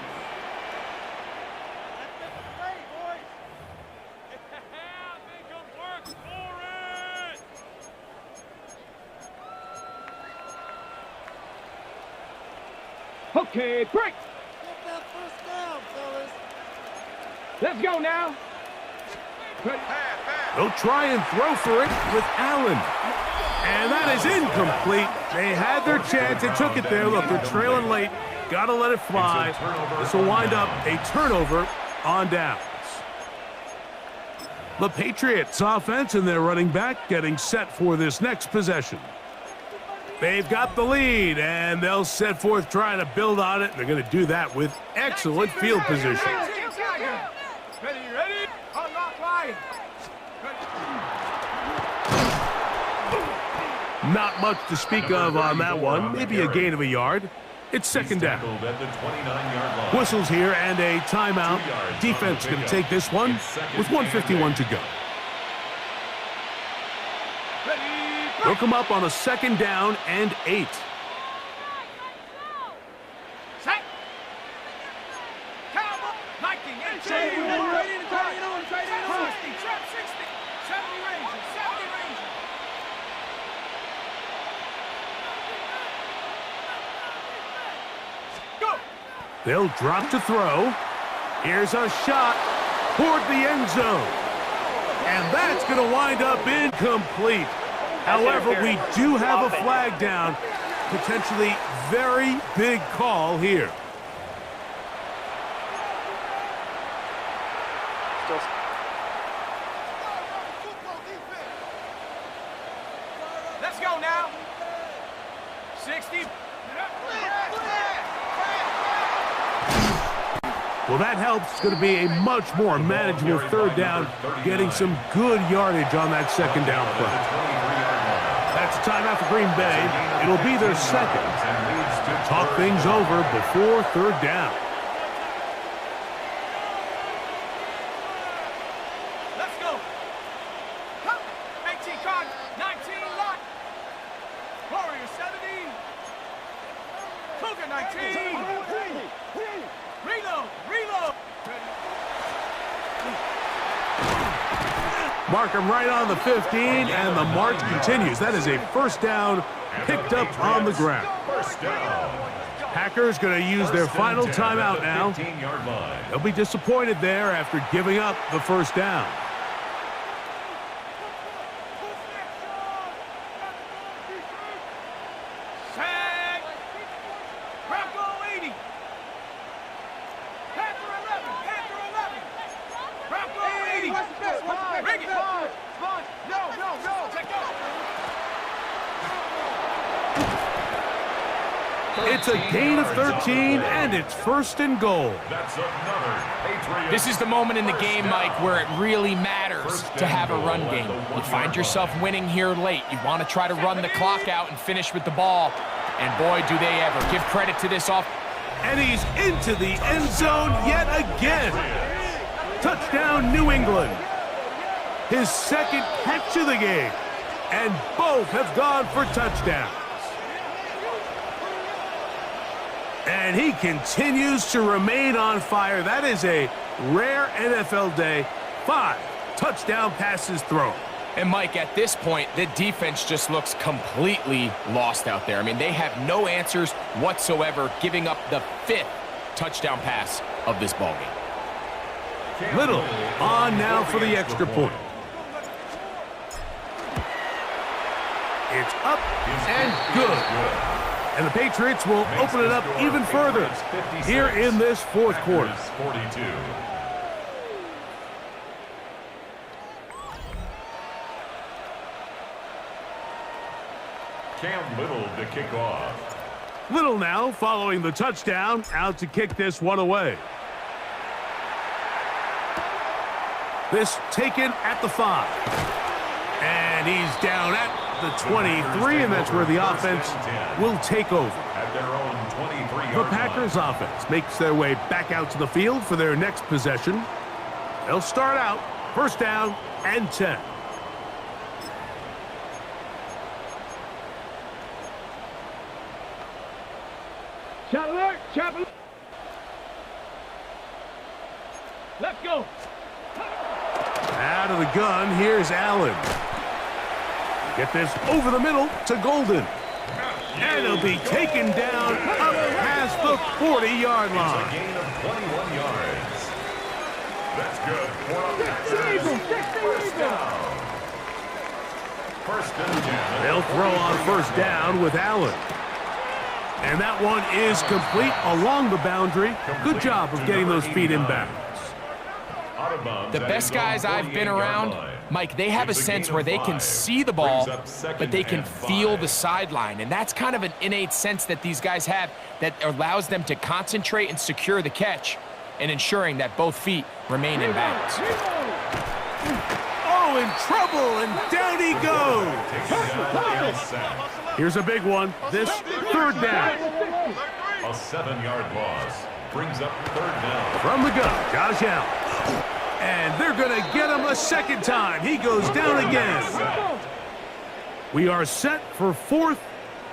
Okay, break. Let's go now. They'll try and throw for it with Allen. And that is incomplete. They had their chance. They took it there. Look, they're trailing late. Got to let it fly. This will wind up a turnover on downs. The Patriots offense and their running back getting set for this next possession. They've got the lead, and they'll set forth trying to build on it. They're going to do that with excellent field position. Ready, ready? Unlock line. Not much to speak of on that one. Maybe a gain of a yard. It's 2nd down. At the 29-yard line. Whistles here and a timeout. Defense going to take this one with 1:51 to go. They'll come up on a 2nd down and 8. Set. Cowboy. Viking 18. 60. Trap 60. 70 Rangers. 70 Rangers. Go. They'll drop to throw. Here's a shot toward the end zone. And that's going to wind up incomplete. However, we do have a flag down. Potentially very big call here. Let's go now. 60. Well, that helps. It's going to be a much more manageable third down, getting some good yardage on that second down play. That's timeout for Green Bay. It'll be their second. Talk things over before third down. Let's go. 18 card, 19 lock. Warrior 70. Cougar 19. Reload, reload. Mark him right on the 15, and the march continues. That is a first down picked up on the ground. First down. Packers going to use their final timeout now. 15-yard line. They'll be disappointed there after giving up the first down. Sack. Bronco 80. Panther 11. Panther 11. Bronco 80. Ring it. No. Check go. It's a gain of 13, and it's first and goal. That's another Patriots. This is the moment in the game, Mike, where it really matters to have a run game. You find yourself winning here late. You want to try to run the clock out and finish with the ball. And boy, do they ever. Give credit to this offense. And he's into the end zone yet again. Touchdown, New England. His second catch of the game. And both have gone for touchdowns. And he continues to remain on fire. That is a rare NFL day. 5 touchdown passes thrown. And Mike, at this point, the defense just looks completely lost out there. I mean, they have no answers whatsoever, giving up the 5th touchdown pass of this ballgame. Little on now for the extra point. It's up and good. And the Patriots will open it up even further here in this fourth quarter. 42. Cam Little to kick off. Little now following the touchdown, out to kick this one away. This taken at the 5. And he's down at the 23, and that's where the offense will take over. At their own 23-yard The Packers offense makes their way back out to the field for their next possession. They'll start out first down and 10. Shot alert, chop alert. Let's go. Out of the gun, here's Allen. Get this over the middle to Golden. And he'll be taken down up past the 40-yard It's a line. gain of 21 yards. That's good. First down. First and 10. They'll throw on first down with Allen. And that one is complete along the boundary. Good job of getting those feet in bounds. The best guys I've been around, Mike, they have a sense where they can see the ball, but they can feel the sideline. And that's kind of an innate sense that these guys have that allows them to concentrate and secure the catch and ensuring that both feet remain in bounds. Oh, in trouble, and down he goes. Here's a big one. This third down. A 7-yard loss brings up third down. From the gun, Josh Allen. And they're going to get him a second time. He goes down again. We are set for fourth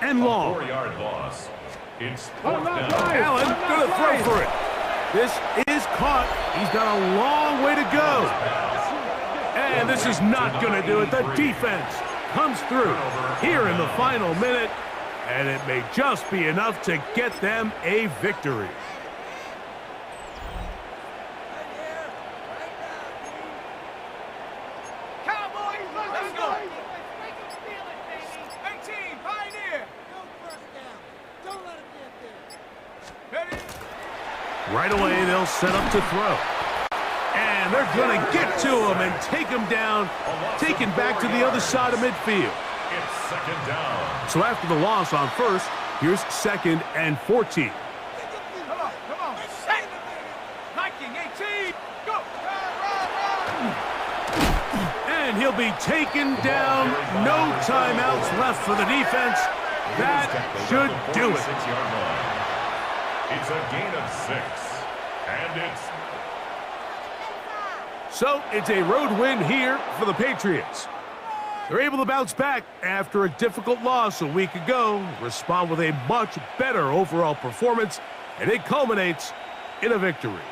and long. 4-yard loss. It's fourth down. Allen going to throw for it. This is caught. He's got a long way to go. And this is not going to do it. The defense comes through here in the final minute, and it may just be enough to get them a victory. Right away, they'll set up to throw. And they're going to get to him and take him down, take him back to the other side of midfield. It's second down. So after the loss on first, Here's 2nd and 14. Come on, set. 19, 18, go. And he'll be taken down. No timeouts left for the defense. That should do it. It's a gain of 6. And So it's a road win here for the Patriots. They're able to bounce back after a difficult loss a week ago, respond with a much better overall performance, and it culminates in a victory.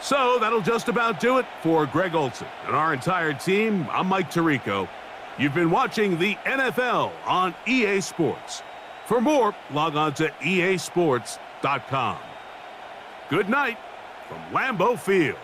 So that'll just about do it for Greg Olson and our entire team. I'm Mike Tirico. You've been watching the NFL on EA Sports. For more, log on to easports.com. Good night from Lambeau Field.